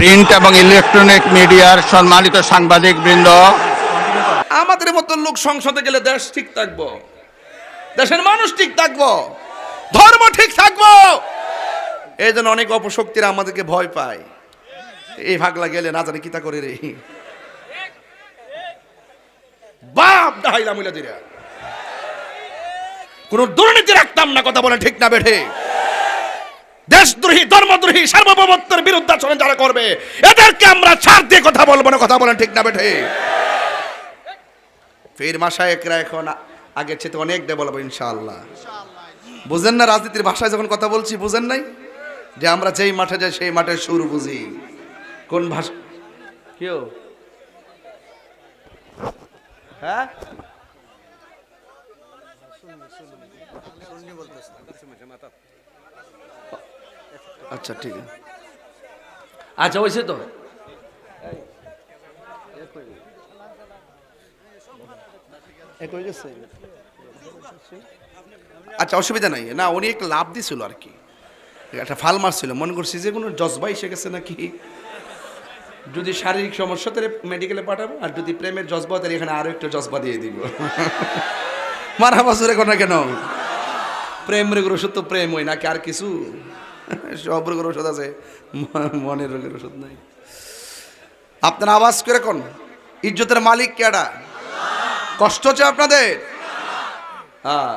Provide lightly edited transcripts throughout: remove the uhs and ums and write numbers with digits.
Print এবং electronic মিডিয়ার সম্মানিত সাংবাদিক বৃন্দ, আমাদের মতো লোক সংসদে গেলে দেশ ঠিক থাকবো, দেশের মানুষ ঠিক থাকবো, ধর্ম ঠিক থাকবো। এই জন্য অনেক অপশক্তিরা আমাদেরকে ভয় পায়। এই ভাগলা গেলে না জানি কিতা করে রে বাপ ডাইলা মিলা দিরা কোন দুর্নীতি রাখতাম না। কথা বলেন ঠিক না বেঠে? দেশদ্রোহী, ধর্মদ্রোহী, সার্বভৌমত্বের বিরুদ্ধে আচরণ যারা করবে এদেরকে আমরা ছাড় দিয়ে কথা বলবো না। কথা বলেন ঠিক না বেঠে? ফির মাশায়েখরা এখন আগের চেয়ে অনেক ডেভেলপ ইনশাআল্লাহ। বুঝেন না রাজনীতির ভাষায় যখন কথা বলছি? বুঝেন নাই যে আমরা যেই মাঠে যাই সেই মাঠের সুর বুঝি? কোন ভাষা? কেউ হ্যাঁ আচ্ছা ঠিক আছে, আচ্ছা হয়েছে তো। আচ্ছা অসুবিধা নাই না, উনি একটা লাভ দিছিল আর কি, একটা ফাল মারছিল। মনে করছি যে কোনো জজবা এসে গেছে নাকি, যদি শারীরিক সমস্যা তাহলে মেডিকেলে পাঠাবো, আর যদি প্রেমের জজবা তাহলে এখানে আরো একটু জজবা দিয়ে দিব। মারা বছরে কোনো কেন প্রেম রোগের ওষুধ তো প্রেম হয় নাকি আর কিছু? সব রোগের ওষুধ আছে, মনের রোগের ওষুধ নাই। আপনারা আওয়াজ করে কোন ইজ্জতের মালিক কেডা? কষ্ট হচ্ছে আপনাদের? হ্যাঁ,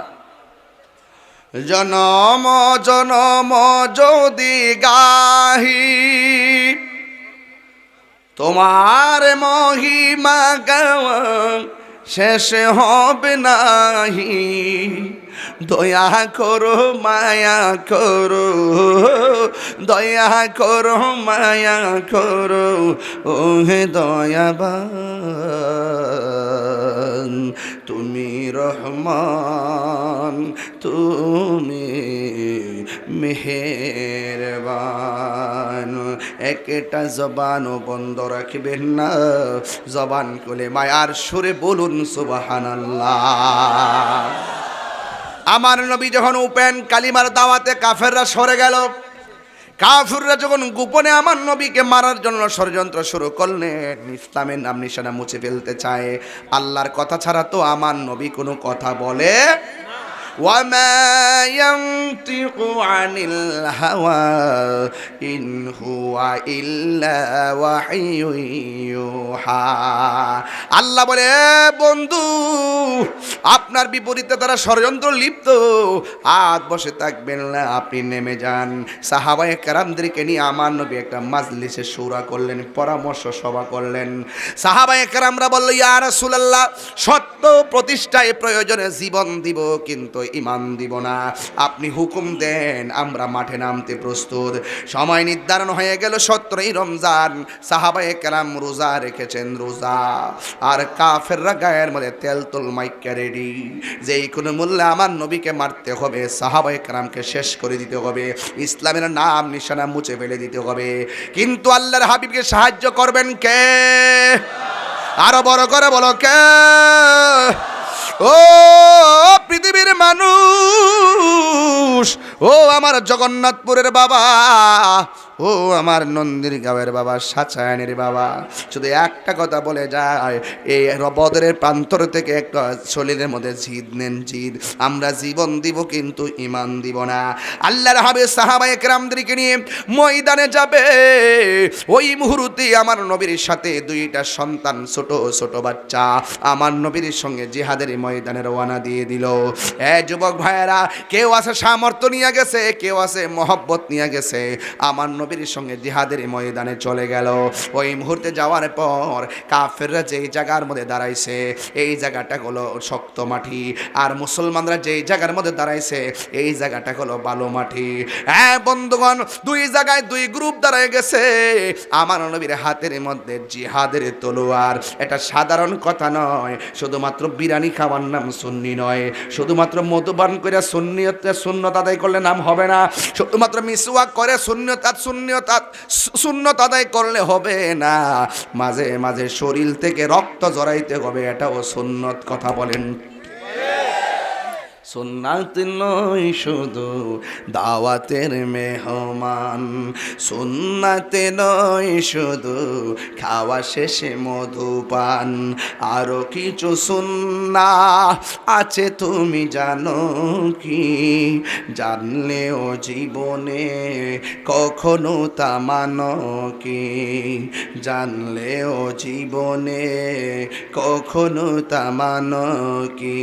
জনম জনম যদি গাহি তোমার মহিমা গাওয়া শেষ হবে নাহি। দয়া করো মায়া করো, দয়া করো মায়া করো, ও হে দয়াবান তুমি রহমান, তুমি মেহেরবান। একটা জবানও বন্ধ রাখবেন না, জবান খুলে মায়ার সুরে বলুন সুবহানাল্লাহ। আমার নবী যখন ওপেন কালিমার দাওয়াতে কাফেররা সরে গেল, কাফিররা যখন গোপনে আমার নবীকে মারার জন্য ষড়যন্ত্র শুরু করলেন, ইসলামের নাম নিশানা মুছে ফেলতে চায়, আল্লাহর কথা ছাড়া তো আমার নবী কোনো কথা বলে وَمَا يَنطِقُ عَنِ الْهَوَى إِنْ هُوَ إِلَّا وَحْيٌ يُوحَى। আল্লাহ বলে, বন্ধু আপনার বিপরীতে তারা ষড়যন্ত্র লিপ্ত, আজ বসে থাকবেন না, আপনি নেমে যান। সাহাবায়ে কেরামদেরকে নিয়ে আমার নবী একটা মাজলিসে শুরা করলেন, পরামর্শ সভা করলেন। সাহাবায়ে কেরামরা বলল, ইয়া রাসূলুল্লাহ, সত্য প্রতিষ্ঠায় প্রয়োজনে জীবন দিব কিন্তু ঈমান দিব না, আপনি হুকুম দেন, আমরা মাঠে নামতে প্রস্তুত। সময় নির্ধারণ হয়ে গেল 17ই রমজান। সাহাবায়ে কেরাম রোজা রেখেছেন, রোজা। আর কাফেররা গায়ের মধ্যে তেল তুল মাইক্কা রেডি, যেই কোনো মূল্যে আমার নবীকে মারতে হবে, সাহাবায়ে কেরামকে শেষ করে দিতে হবে, ইসলামের নাম নিশানা মুছে ফেলে দিতে হবে। কিন্তু আল্লাহর হাবিবকে সাহায্য করবেন কে? আরো বড় করে বলো কে? ও পৃথিবীর মানুষ, ও আমার জগন্নাথপুরের বাবা, ও আমার নন্দীর গাঁয়ের বাবা, সাচায়নের বাবা, শুধু একটা কথা বলে যায়, এই বদরের প্রান্তর থেকে একটা শরীরের মধ্যে জিদ নেন, জিদ। আমরা জীবন দিব কিন্তু ঈমান দিব না। আল্লাহর হাবিব সাহাবায়ে কেরামদেরকে নিয়ে ময়দানে যাবে, ওই মুহূর্তে আমার নবীর সাথে দুইটা সন্তান, ছোট ছোট বাচ্চা, আমার নবীর সঙ্গে জিহাদের ময়দানে রওনা দিয়ে দিল। যুবক ভাইয়েরা, কেউ আছে সামর্থ্য নিয়ে গেছে, কেউ আছে মহব্বত নিয়ে গেছে, আমার নবীর সঙ্গে জিহাদের ময়দানে চলে গেল। ওই মুহূর্তে যাওয়ার পর কাফেররা যেই জায়গার মধ্যে দাঁড়াইছে, এই জায়গাটা হলো শক্ত মাটি, আর মুসলমানরা যেই জায়গার মধ্যে দাঁড়াইছে, এই জায়গাটা হলো বালু মাটি। হ্যাঁ বন্ধুগণ, দুই জায়গায় দুই গ্রুপ দাঁড়ায় গেছে। আমার নবীর হাতের মধ্যে জিহাদের তলোয়ার। এটা সাধারণ কথা নয়, শুধুমাত্র বিরিয়ানি খাওয়ার নাম সুন্নি নয়, শুধুমাত্র মধুপান করে সুন্নত আদায় করলে নাম হবে না, শুধুমাত্র মিসওয়াক করে সুন্নত আদায় করলে হবে না, মাঝে মাঝে শরীর থেকে রক্ত জড়াইতে হবে, এটাও সুন্নত। কথা বলেন সুন্নাত নয় শুধু দাওয়াতের মেহমান, সুন্নাত নয় শুধু খাওয়া শেষে মধুপান, আরো কিছু সুন্নাহ আছে তুমি জানো কি? জানলেও জীবনে কখনো তা মানো কি? জানলেও জীবনে কখনো তা মানো কি?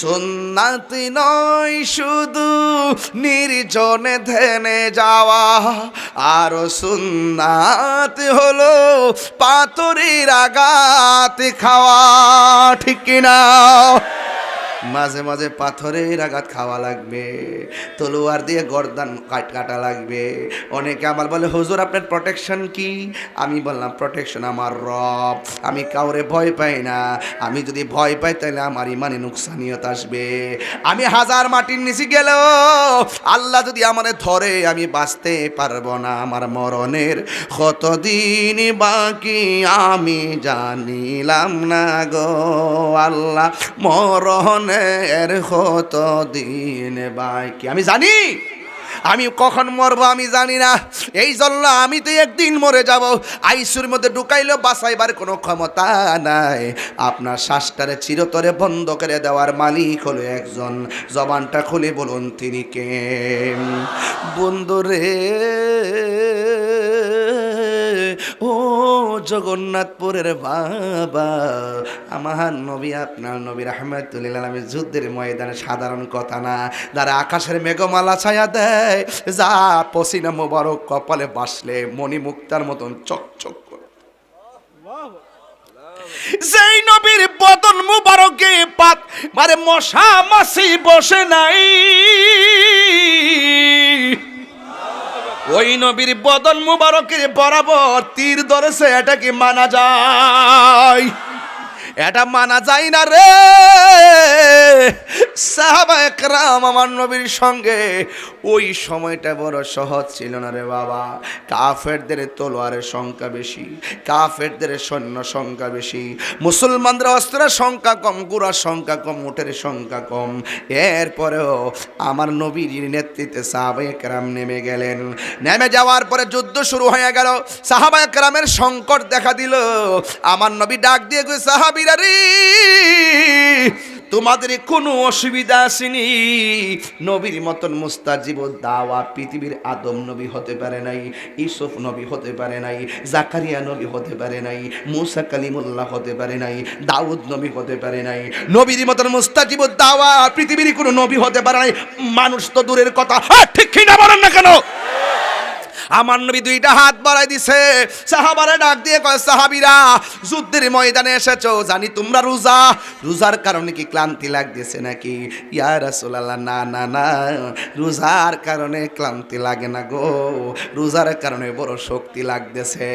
সুন্নাত নয় শুধু নির্জনে ধ্যানে যাওয়া, আর সুন্নাত হলো পাথরের আঘাত খাওয়া, ঠিক কিনা? মাঝে মাঝে পাথরের আঘাত খাওয়া লাগবে, তলোয়ার দিয়ে গর্দান কাটা লাগবে। অনেকে আমার বলে হুজুর আপনার প্রোটেকশন কি? আমি বললাম প্রোটেকশন আমার রব, আমি কাউরে ভয় পাই না। আমি যদি ভয় পাই তাহলে আমার ইমানে নুকসানিয়ত আসবে। আমি হাজার মাটির নিচে গেলেও আল্লাহ যদি আমারে ধরে আমি বাঁচতে পারবো না। আমার মরণের কতদিন বাকি আমি জানিলাম না গো আল্লাহ, মরণের কতদিন বাকি আমি জানি, আমি কখন মরবো আমি জানি না। এই জন্য আমি তো একদিন মরে যাব। আইসিউর মধ্যে ঢুকাইলেও বাঁচাইবার কোনো ক্ষমতা নাই। আপনার শ্বাসটারে চিরতরে বন্ধ করে দেওয়ার মালিক হলো একজন। জবানটা খুলে বলুন তিনি কে? বন্ধুরে ও জগন্নাথপুরের বাবা, আমার নবী আপনার নবী রাহমাতুল্লিল আলামিন যুদ্ধের ময়দানে সাধারণ কথা না, যারা আকাশের মেঘমালা ছায়া দেয়, যা পসিনা মোবারক কপালে বাসলে মণিমুক্তার মতন চকচক করে। যেই নবীর বদন মুবারকে পাত মানে মশা মাছি বসে নাই, ওই নবীর বদন মুবারকের বরাবর তীর ধরেছে, এটা কি মানা যায়? এটা মানা যায় না রে। সাহাবায়ে কেরাম আমার নবীর সঙ্গে ওই সময়টা বড় সহজ ছিল না রে বাবা। কাফেরদের তলোয়ারের সংখ্যা বেশি, কাফেরদের সৈন্য সংখ্যা বেশি, মুসলমানদের অস্ত্রের সংখ্যা কম, ঘোড়ার সংখ্যা কম, উটের সংখ্যা কম। এরপরেও আমার নবীর নেতৃত্বে সাহাবায়ে কেরাম নেমে গেলেন। নেমে যাওয়ার পরে যুদ্ধ শুরু হয়ে গেল। সাহাবায়ে কেরামের সংকট দেখা দিল। আমার নবী ডাক দিয়ে কই, সাহাবীরা রে, তোমাদের কোনো অসুবিধা আসেনি? নবীর মতন মুস্তাজিব দাওয়া পৃথিবীর আদম নবী হতে পারে নাই, ইউসুফ নবী হতে পারে নাই, জাকারিয়া নবী হতে পারে নাই, মুসা কালিমুল্লাহ হতে পারে নাই, দাউদ নবী হতে পারে নাই। নবীর মতন মুস্তাজিব দাওয়া পৃথিবীর কোনো নবী হতে পারে নাই। মানুষ তো দূরের কথা, ঠিক কিনা বলেন না কেন? আমার নবী দুইটা হাত বাড়াই দিছে, সাহাবারে ডাক দিয়ে কয়, সাহাবীরা যুদ্ধের ময়দানে এসেছো, জানি তোমরা রোজা, রোজার কারণে কি ক্লান্তি লাগতেছে নাকি? ইয়া রাসূলুল্লাহ, না না না, রোজার কারণে ক্লান্তি লাগে না গো, রোজার কারণে বড় শক্তি লাগতেছে।